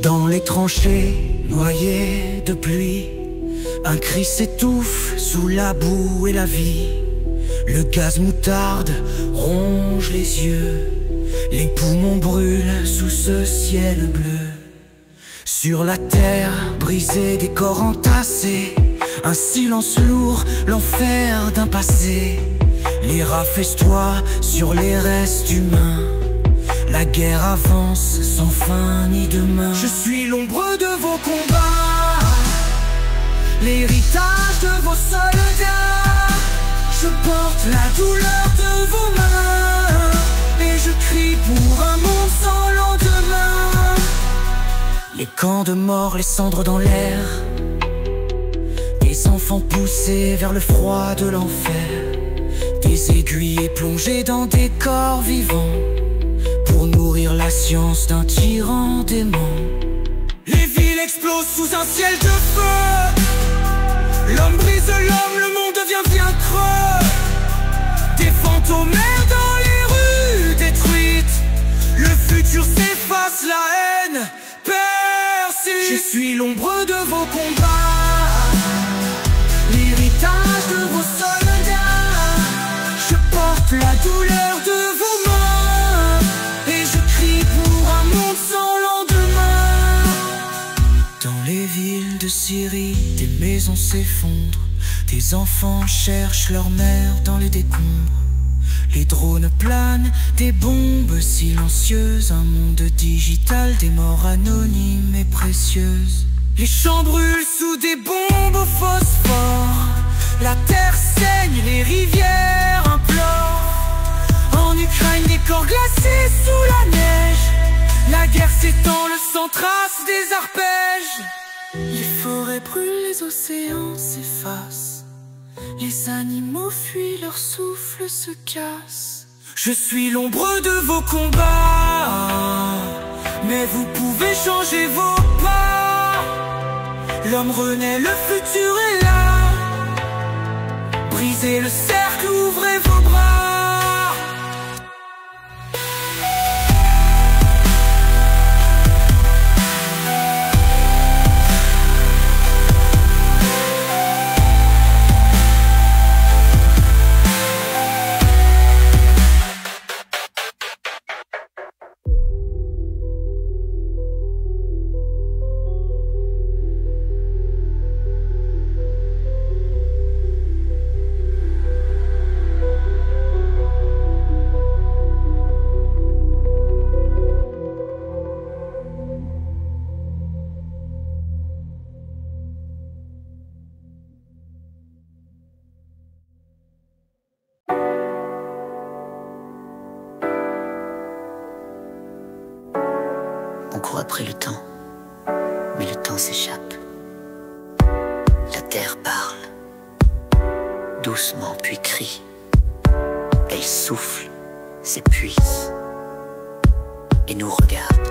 Dans les tranchées, noyées de pluie, un cri s'étouffe sous la boue et la vie. Le gaz moutarde ronge les yeux, les poumons brûlent sous ce ciel bleu. Sur la terre brisée, des corps entassés, un silence lourd, l'enfer d'un passé. Les rats festoient sur les restes humains, la guerre avance sans fin ni demain. Je suis l'ombre de vos combats, l'héritage de vos soldats. Je porte la douleur de vos mains, et je crie pour un monde sans lendemain. Les camps de mort, les cendres dans l'air, des enfants poussés vers le froid de l'enfer, des aiguilles plongées dans des corps vivants, pour nourrir la science d'un tyran dément. Les villes explosent sous un ciel de feu, l'homme brise l'homme, le monde devient bien creux. Des fantômes errent dans les rues détruites, le futur s'efface, la haine persiste. Je suis l'ombre de vos combats, l'héritage de vos soldats. Je porte la douleur de vos mains, et je crie pour un monde sans lendemain. Dans les villes de Syrie, des maisons s'effondrent, des enfants cherchent leur mère dans les décombres. Les drones planent, des bombes silencieuses, un monde digital, des morts anonymes et précieuses. Les champs brûlent sous des bombes au phosphore, la terre saigne, les rivières implorent. En Ukraine, des corps glacés sous la neige, la guerre s'étend, le sang trace des arpèges. Les forêts brûlent, les océans s'effacent, les animaux fuient, leur souffle se casse. Je suis l'ombre de vos combats, mais vous pouvez changer vos pas. L'homme renaît, le futur est là. Brisez le cercle, ouvrez vos bras. On court après le temps, mais le temps s'échappe. La terre parle, doucement puis crie. Elle souffle, s'épuise, et nous regarde.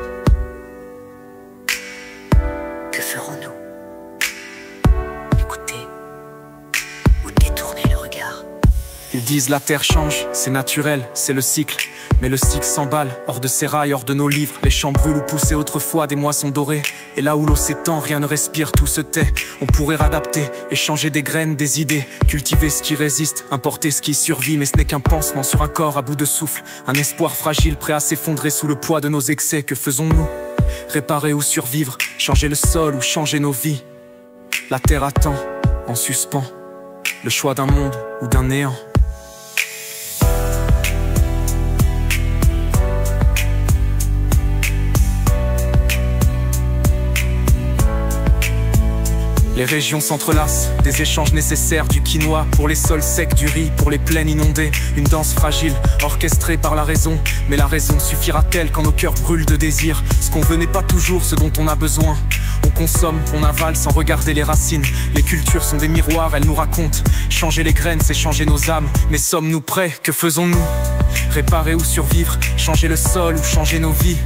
Que ferons-nous? Écoutez ou détournez le regard. Ils disent la terre change, c'est naturel, c'est le cycle. Mais le cycle s'emballe, hors de ses rails, hors de nos livres. Les champs brûlent où poussaient autrefois des moissons dorées. Et là où l'eau s'étend, rien ne respire, tout se tait. On pourrait réadapter, échanger des graines, des idées, cultiver ce qui résiste, importer ce qui survit. Mais ce n'est qu'un pansement sur un corps à bout de souffle, un espoir fragile prêt à s'effondrer sous le poids de nos excès. Que faisons-nous? Réparer ou survivre, changer le sol ou changer nos vies? La terre attend, en suspens, le choix d'un monde ou d'un néant. Les régions s'entrelacent, des échanges nécessaires, du quinoa pour les sols secs, du riz pour les plaines inondées. Une danse fragile, orchestrée par la raison. Mais la raison suffira-t-elle quand nos cœurs brûlent de désir? Ce qu'on veut n'est pas toujours ce dont on a besoin. On consomme, on avale sans regarder les racines. Les cultures sont des miroirs, elles nous racontent. Changer les graines, c'est changer nos âmes. Mais sommes-nous prêts? Que faisons-nous? Réparer ou survivre? Changer le sol ou changer nos vies?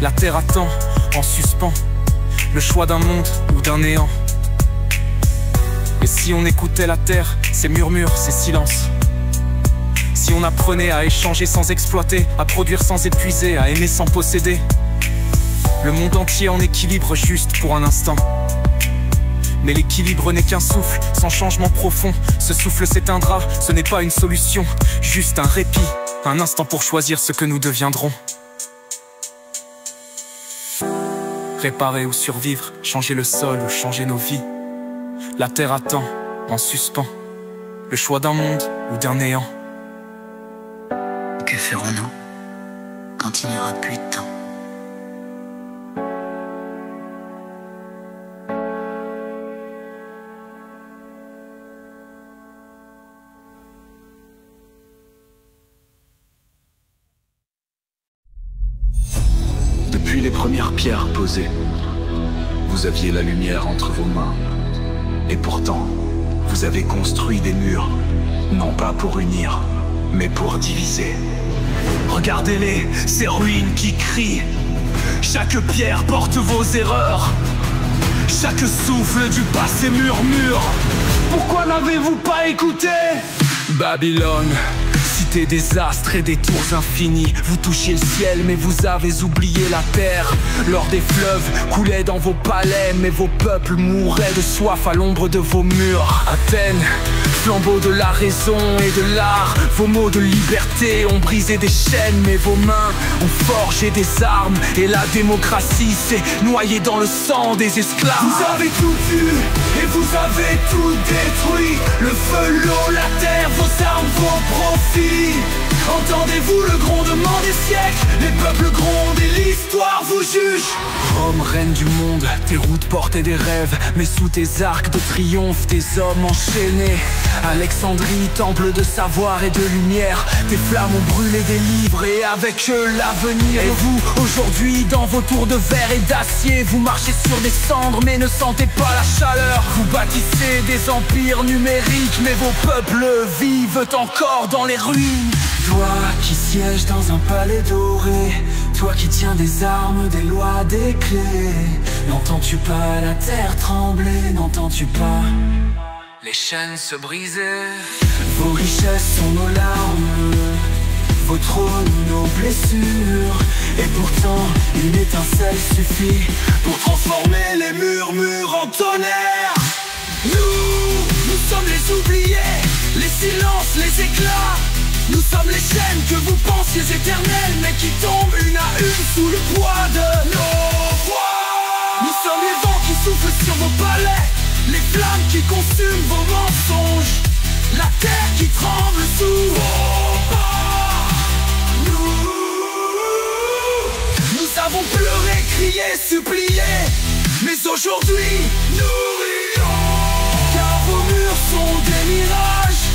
La terre attend, en suspens, le choix d'un monde ou d'un néant. Et si on écoutait la terre, ses murmures, ses silences? Si on apprenait à échanger sans exploiter, à produire sans épuiser, à aimer sans posséder? Le monde entier en équilibre juste pour un instant. Mais l'équilibre n'est qu'un souffle, sans changement profond. Ce souffle s'éteindra, ce n'est pas une solution, juste un répit, un instant pour choisir ce que nous deviendrons. Réparer ou survivre, changer le sol ou changer nos vies. La terre attend, en suspens, le choix d'un monde ou d'un néant. Que ferons-nous quand il n'y aura plus de temps? Depuis les premières pierres posées, vous aviez la lumière entre vos mains. Et pourtant, vous avez construit des murs, non pas pour unir, mais pour diviser. Regardez-les, ces ruines qui crient. Chaque pierre porte vos erreurs. Chaque souffle du passé murmure. Pourquoi n'avez-vous pas écouté? Babylone, cité des astres et des tours infinies. Vous touchiez le ciel mais vous avez oublié la terre. L'or des fleuves coulait dans vos palais, mais vos peuples mouraient de soif à l'ombre de vos murs. Athènes, flambeau de la raison et de l'art. Vos mots de liberté ont brisé des chaînes, mais vos mains ont forgé des armes. Et la démocratie s'est noyée dans le sang des esclaves. Vous avez tout vu et vous avez tout détruit. Le feu, l'eau, la terre, vos armes, vos profits. Entendez-vous le grondement des siècles? Les peuples grondent et l'histoire vous juge. Rome, reine du monde, tes routes portaient des rêves, mais sous tes arcs de triomphe, des hommes enchaînés. Alexandrie, temple de savoir et de lumière, tes flammes ont brûlé des livres et avec eux l'avenir. Et vous, aujourd'hui, dans vos tours de verre et d'acier, vous marchez sur des cendres mais ne sentez pas la chaleur. Vous bâtissez des empires numériques, mais vos peuples vivent encore dans les ruines. Toi qui sièges dans un palais doré, toi qui tiens des armes, des lois, des clés, n'entends-tu pas la terre trembler? N'entends-tu pas les chaînes se briser? Vos richesses sont nos larmes, vos trônes, nos blessures. Et pourtant, une étincelle suffit pour transformer les murmures en tonnerre. Nous sommes les oubliés, les silences, les éclats. Nous sommes les chaînes que vous pensiez éternelles, mais qui tombent une à une sous le poids de nos voix. Nous sommes les vents qui soufflent sur vos palais, les flammes qui consument vos mensonges, la terre qui tremble sous vos pas. Nous avons pleuré, crié, supplié, mais aujourd'hui nous rions. Car vos murs sont des mirages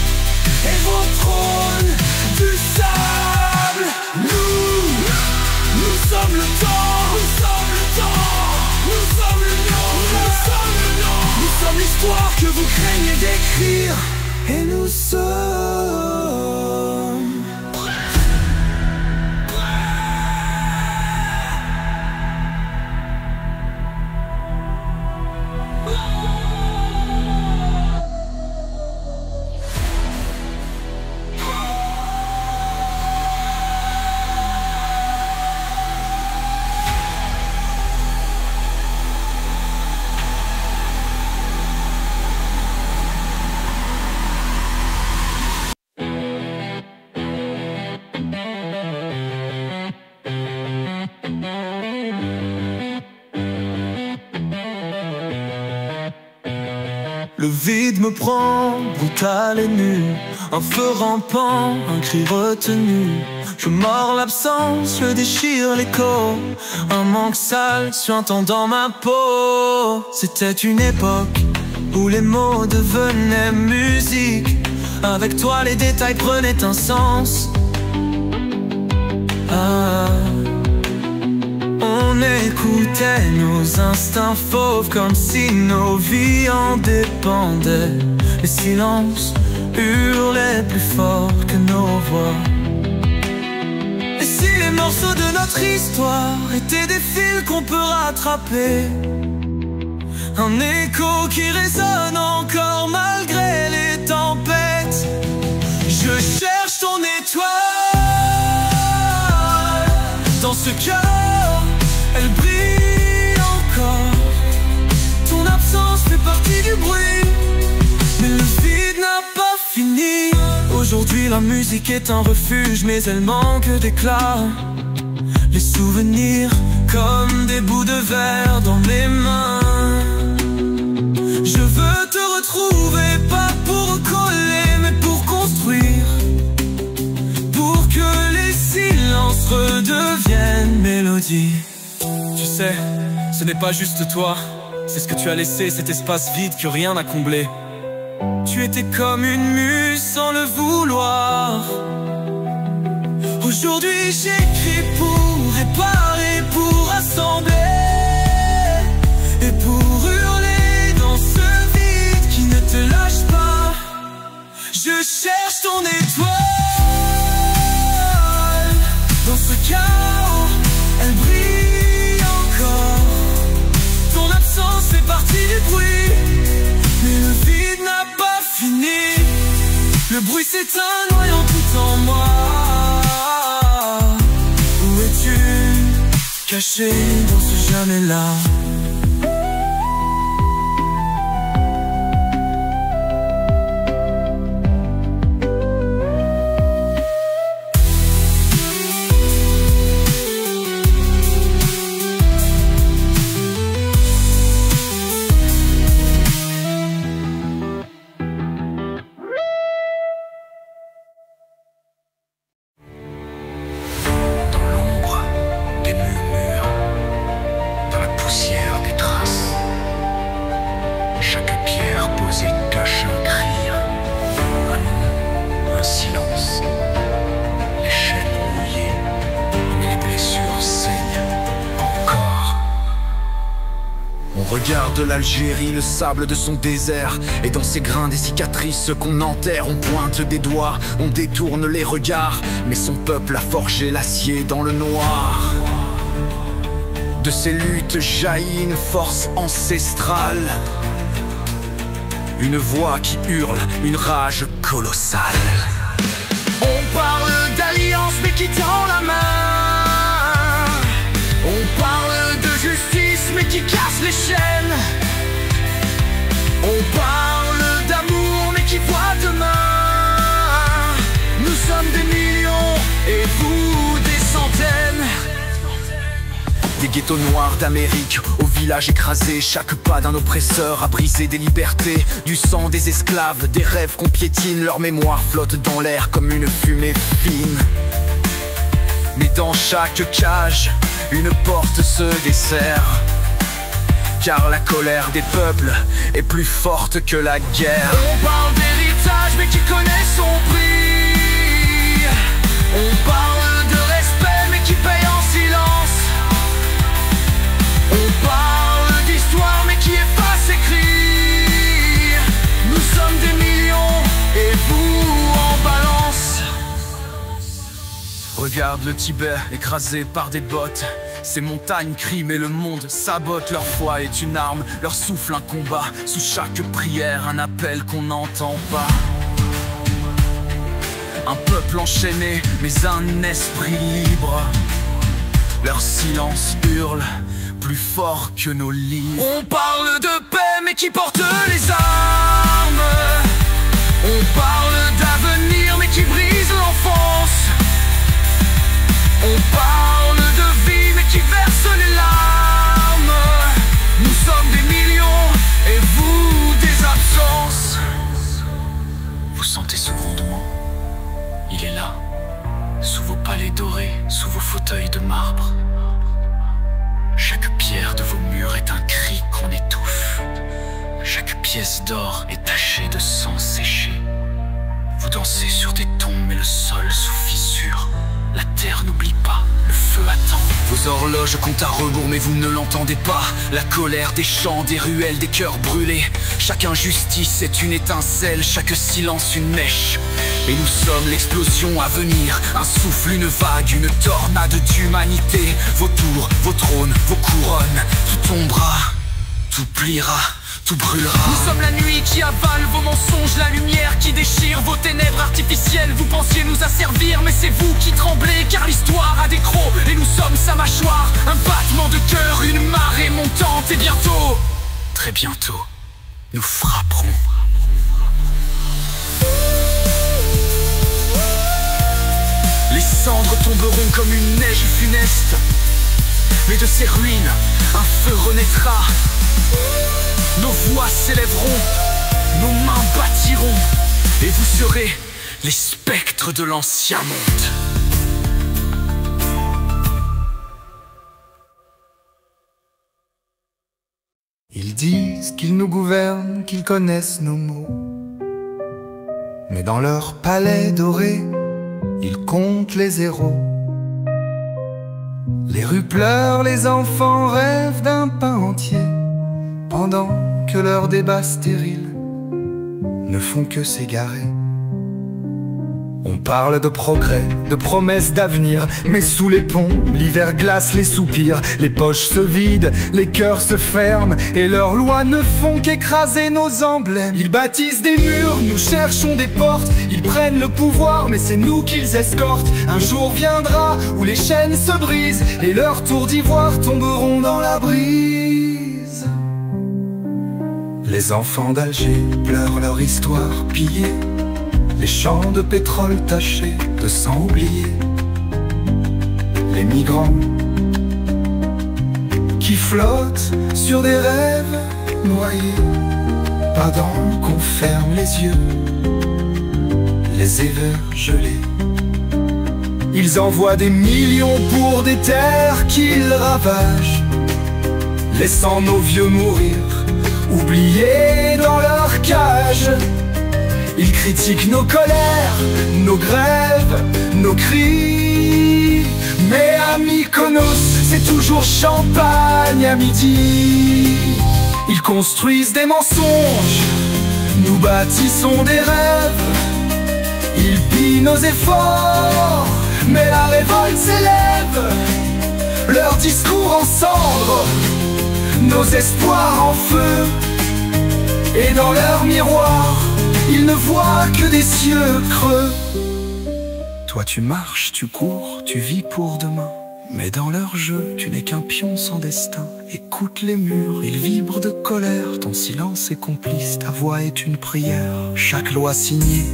et vos trônes du sable. Nous sommes le temps, nous sommes le temps, nous sommes le nom, nous sommes le nom. Nous sommes l'histoire que vous craignez d'écrire, et nous sommes Le vide me prend, brutal et nu. Un feu rampant, un cri retenu. Je mords l'absence, je déchire l'écho. Un manque sale suintant dans ma peau. C'était une époque où les mots devenaient musique. Avec toi les détails prenaient un sens. On écoutait nos instincts fauves comme si nos vies en dépendaient. Les silences hurlaient plus fort que nos voix. Et si les morceaux de notre histoire étaient des fils qu'on peut rattraper? Un écho qui résonne encore malgré les tempêtes. Je cherche ton étoile dans ce cœur. Elle brille Aujourd'hui la musique est un refuge, mais elle manque d'éclat. Les souvenirs comme des bouts de verre dans mes mains. Je veux te retrouver, pas pour coller, mais pour construire, pour que les silences redeviennent mélodie. Tu sais, ce n'est pas juste toi, c'est ce que tu as laissé, cet espace vide que rien n'a comblé. Tu étais comme une muse sans le vouloir. Aujourd'hui j'écris pour réparer, pour assembler et pour hurler dans ce vide qui ne te lâche pas. Je cherche ton étoile dans ce chaos, elle brille encore. Ton absence fait partie du bruit, mais le vide n'a pas fini. Le bruit s'éteint noyant tout en moi. Où es-tu, caché dans ce jamais-là? Regarde l'Algérie, le sable de son désert, et dans ses grains des cicatrices qu'on enterre. On pointe des doigts, on détourne les regards, mais son peuple a forgé l'acier dans le noir. De ces luttes jaillit une force ancestrale, une voix qui hurle, une rage colossale. On parle d'alliance mais qui tend la main. On parle de justice mais qui casse les chaînes. On parle d'amour mais qui voit demain. Nous sommes des millions et vous des centaines. Des ghettos noirs d'Amérique aux villages écrasés, chaque pas d'un oppresseur a brisé des libertés. Du sang des esclaves, des rêves qu'on piétine, leur mémoire flotte dans l'air comme une fumée fine. Mais dans chaque cage, une porte se desserre, car la colère des peuples est plus forte que la guerre. On parle d'héritage mais qui connaît son prix. On parle de respect mais qui paye en silence. On parle d'histoire mais qui efface ses cris. Nous sommes des millions et vous en balance. Regarde le Tibet écrasé par des bottes. Ces montagnes crient mais le monde sabote. Leur foi est une arme, leur souffle un combat. Sous chaque prière un appel qu'on n'entend pas. Un peuple enchaîné mais un esprit libre. Leur silence hurle plus fort que nos livres. On parle de paix mais qui porte les armes. On parle d'avenir mais qui brise l'enfance. On parle de vie mais qui verse les larmes. Nous sommes des millions et vous des absences. Vous sentez ce grondement? Il est là, sous vos palais dorés, sous vos fauteuils de marbre. Chaque pierre de vos murs est un cri qu'on étouffe. Chaque pièce d'or est tachée de sang séché. Vous dansez sur des tombes mais le sol sous fissure. La terre n'oublie pas, le feu attend. Vos horloges comptent à rebours mais vous ne l'entendez pas. La colère des champs, des ruelles, des cœurs brûlés. Chaque injustice est une étincelle, chaque silence une mèche. Et nous sommes l'explosion à venir. Un souffle, une vague, une tornade d'humanité. Vos tours, vos trônes, vos couronnes. Tout tombera, tout pliera, tout brûlera. Nous sommes la nuit qui avale vos mensonges, la lumière qui déchire vos ténèbres artificielles. Vous pensiez nous asservir mais c'est vous qui tremblez, car l'histoire a des crocs et nous sommes sa mâchoire. Un battement de cœur, une marée montante. Et bientôt, très bientôt, nous frapperons. cendres tomberont comme une neige funeste. Mais de ces ruines, un feu renaîtra. Nos voix s'élèveront, nos mains bâtiront, et vous serez les spectres de l'ancien monde. Ils disent qu'ils nous gouvernent, qu'ils connaissent nos mots. Mais dans leur palais doré, ils comptent les zéros. Les rues pleurent, les enfants rêvent d'un pain entier, pendant que leurs débats stériles ne font que s'égarer. On parle de progrès, de promesses d'avenir, mais sous les ponts, l'hiver glace les soupirs. Les poches se vident, les cœurs se ferment, et leurs lois ne font qu'écraser nos emblèmes. Ils bâtissent des murs, nous cherchons des portes. Ils prennent le pouvoir, mais c'est nous qu'ils escortent. Un jour viendra où les chaînes se brisent, et leurs tours d'ivoire tomberont dans la brise. Les enfants d'Alger pleurent leur histoire pillée, les champs de pétrole tachés de sang oublié. Les migrants qui flottent sur des rêves noyés pendant qu'on ferme les yeux, les éveurs gelés. Ils envoient des millions pour des terres qu'ils ravagent, laissant nos vieux mourir, oubliés dans leur cage. Ils critiquent nos colères, nos grèves, nos cris. Mais à Mykonos, c'est toujours champagne à midi. Ils construisent des mensonges, nous bâtissons des rêves. Ils pillent nos efforts, mais la révolte s'élève. Leurs discours en cendres, nos espoirs en feu. Et dans leur miroir, ils ne voient que des cieux creux. Toi tu marches, tu cours, tu vis pour demain, mais dans leur jeu, tu n'es qu'un pion sans destin. Écoute les murs, ils vibrent de colère. Ton silence est complice, ta voix est une prière. Chaque loi signée,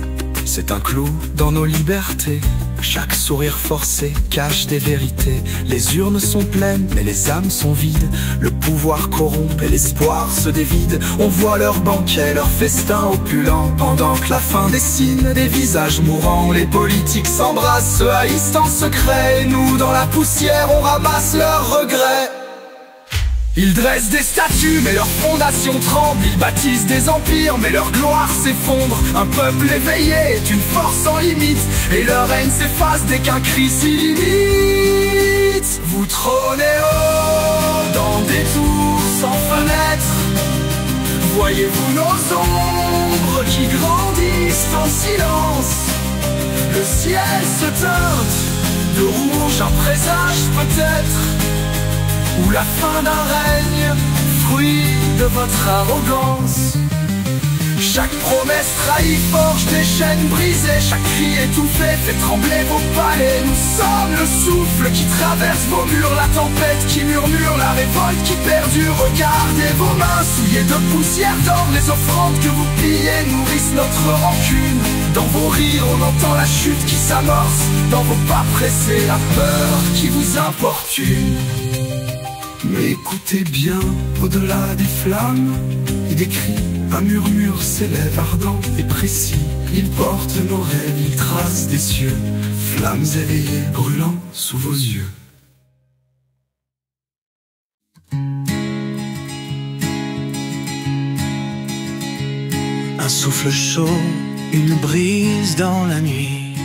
c'est un clou dans nos libertés. Chaque sourire forcé cache des vérités. Les urnes sont pleines, mais les âmes sont vides. Le pouvoir corrompt et l'espoir se dévide. On voit leurs banquets, leurs festins opulents, pendant que la faim dessine des visages mourants. Les politiques s'embrassent, se haïssent en secret, et nous, dans la poussière, on ramasse leurs regrets. Ils dressent des statues, mais leurs fondations tremblent. Ils bâtissent des empires, mais leur gloire s'effondre. Un peuple éveillé est une force sans limite, et leur haine s'efface dès qu'un cri s'y limite. Vous trônez haut dans des tours sans fenêtres. Voyez-vous nos ombres qui grandissent en silence? Le ciel se teinte de rouge, un présage peut-être, ou la fin d'un règne, fruit de votre arrogance. Chaque promesse trahie forge des chaînes brisées. Chaque cri étouffé fait trembler vos palais. Nous sommes le souffle qui traverse vos murs, la tempête qui murmure, la révolte qui perdure. Regardez vos mains souillées de poussière d'or. Les offrandes que vous pillez nourrissent notre rancune. Dans vos rires on entend la chute qui s'amorce. Dans vos pas pressés la peur qui vous importune. Mais écoutez bien, au-delà des flammes et des cris, un murmure s'élève ardent et précis. Il porte nos rêves, il trace des cieux, flammes éveillées brûlant sous vos yeux. Un souffle chaud, une brise dans la nuit.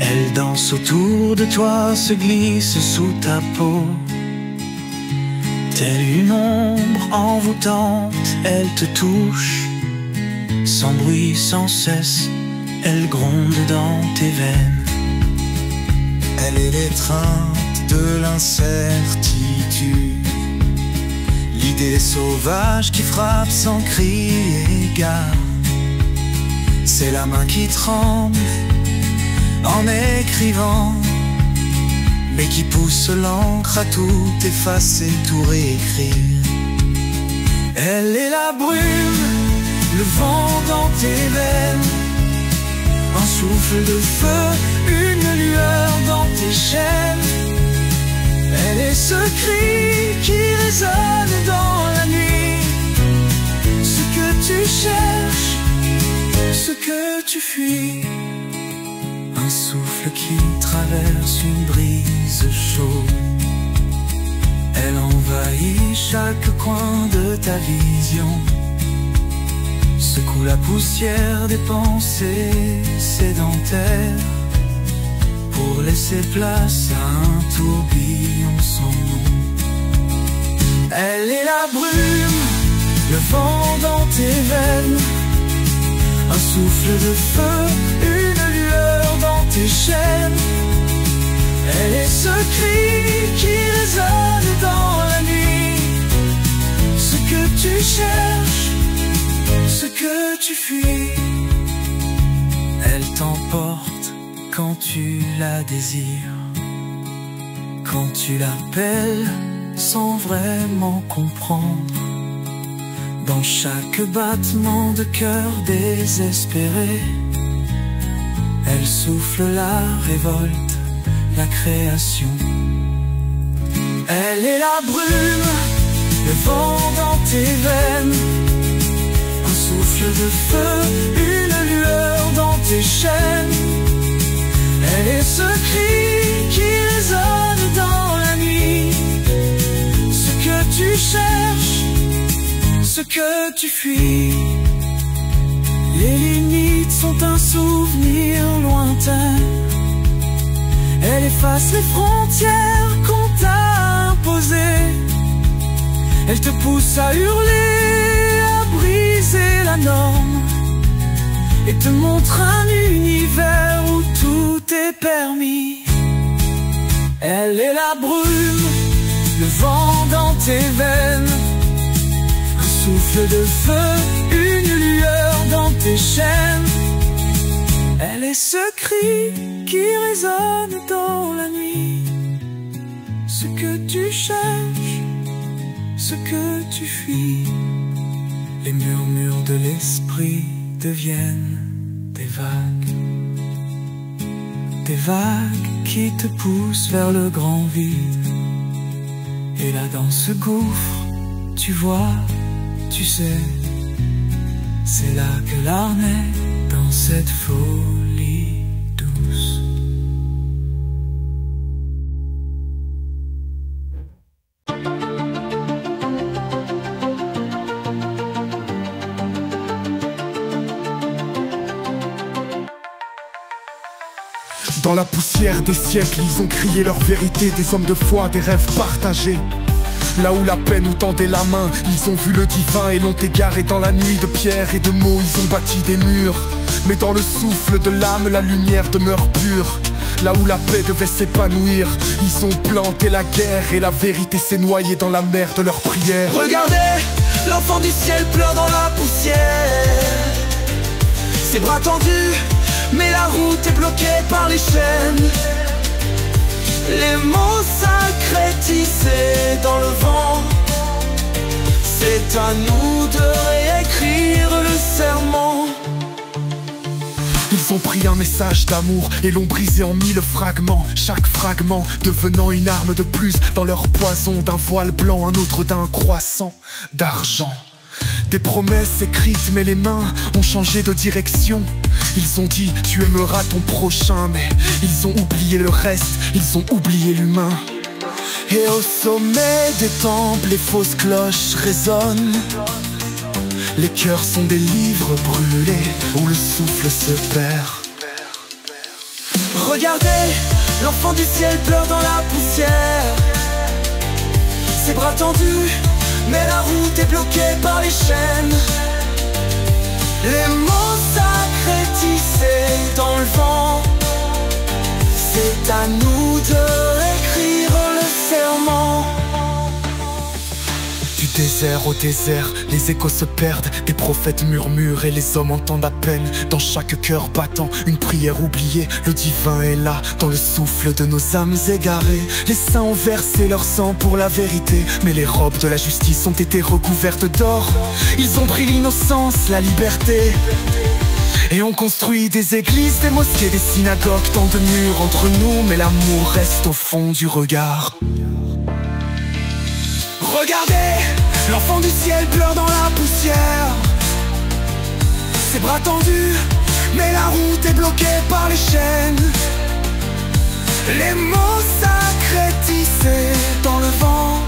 Elle danse autour de toi, se glisse sous ta peau. Telle une ombre envoûtante, elle te touche. Sans bruit, sans cesse, elle gronde dans tes veines. Elle est l'étreinte de l'incertitude, l'idée sauvage qui frappe sans cri et égard. C'est la main qui tremble en écrivant, mais qui pousse l'encre à tout effacer, tout réécrire. Elle est la brume, le vent dans tes veines, Un souffle de feu, une lueur dans tes chaînes. Elle est ce cri qui résonne dans la nuit. Ce que tu cherches, ce que tu fuis. Un souffle qui traverse une brise chaude. Elle envahit chaque coin de ta vision. Secoue la poussière des pensées sédentaires pour laisser place à un tourbillon sans nom. Elle est la brume, le vent dans tes veines. Un souffle de feu, une lueur dans tes chaînes. Elle est ce cri qui résonne dans la nuit. Ce que tu cherches, ce que tu fuis. Elle t'emporte quand tu la désires, quand tu l'appelles sans vraiment comprendre. Dans chaque battement de cœur désespéré, elle souffle la révolte, la création. Elle est la brume, le vent dans tes veines. Un souffle de feu, une lueur dans tes chaînes. Elle est ce cri qui résonne dans la nuit. Ce que tu cherches, ce que tu fuis. Les limites sont un souvenir lointain. Elle efface les frontières qu'on t'a imposées. Elle te pousse à hurler, à briser la norme, et te montre un univers où tout est permis. Elle est la brume, le vent dans tes veines. Un souffle de feu, une lueur dans tes chaînes. Elle est ce cri qui résonne dans la nuit. Ce que tu cherches, ce que tu fuis. Les murmures de l'esprit deviennent des vagues. Des vagues qui te poussent vers le grand vide. Et là dans ce gouffre, tu vois, tu sais, c'est là que l'art naît, dans cette folie douce. Dans la poussière des siècles, ils ont crié leur vérité. Des hommes de foi, des rêves partagés. Là où la paix nous tendait la main, ils ont vu le divin et l'ont égaré. Dans la nuit de pierre et de mots, ils ont bâti des murs. Mais dans le souffle de l'âme, la lumière demeure pure. Là où la paix devait s'épanouir, ils ont planté la guerre. Et la vérité s'est noyée dans la mer de leurs prières. Regardez, l'enfant du ciel pleure dans la poussière. Ses bras tendus, mais la route est bloquée par les chaînes. Les mots sacrés tissés dans le vent. C'est à nous de réécrire le serment. Ils ont pris un message d'amour et l'ont brisé en 1000 fragments. Chaque fragment devenant une arme de plus dans leur poison. D'un voile blanc, un autre d'un croissant d'argent. Des promesses écrites mais les mains ont changé de direction. Ils ont dit tu aimeras ton prochain, mais ils ont oublié le reste, ils ont oublié l'humain. Et au sommet des temples, les fausses cloches résonnent. Les cœurs sont des livres brûlés où le souffle se perd. Regardez, l'enfant du ciel pleure dans la poussière. Ses bras tendus, mais la route est bloquée par les chaînes. Les mots sacrés tissés dans le vent. C'est à nous de réécrire le serment. Du désert au désert, les échos se perdent. Des prophètes murmurent et les hommes entendent à peine. Dans chaque cœur battant, une prière oubliée. Le divin est là, dans le souffle de nos âmes égarées. Les saints ont versé leur sang pour la vérité, mais les robes de la justice ont été recouvertes d'or. Ils ont pris l'innocence, la liberté. Et on construit des églises, des mosquées, des synagogues, tant de murs entre nous, mais l'amour reste au fond du regard. Regardez, l'enfant du ciel pleure dans la poussière. Ses bras tendus, mais la route est bloquée par les chaînes. Les mots sacrés tissés dans le vent.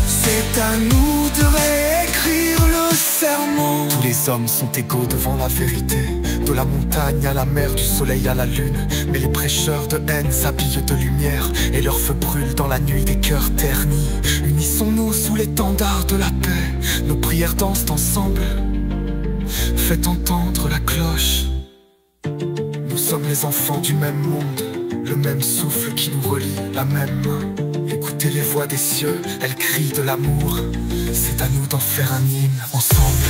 C'est à nous de réécrire le serment. Tous les hommes sont égaux devant la vérité. De la montagne à la mer, du soleil à la lune. Mais les prêcheurs de haine s'habillent de lumière, et leur feu brûle dans la nuit des cœurs ternis. Unissons-nous sous l'étendard de la paix. Nos prières dansent ensemble. Faites entendre la cloche. Nous sommes les enfants du même monde. Le même souffle qui nous relie, la même main. Écoutez les voix des cieux, elles crient de l'amour. C'est à nous d'en faire un hymne ensemble.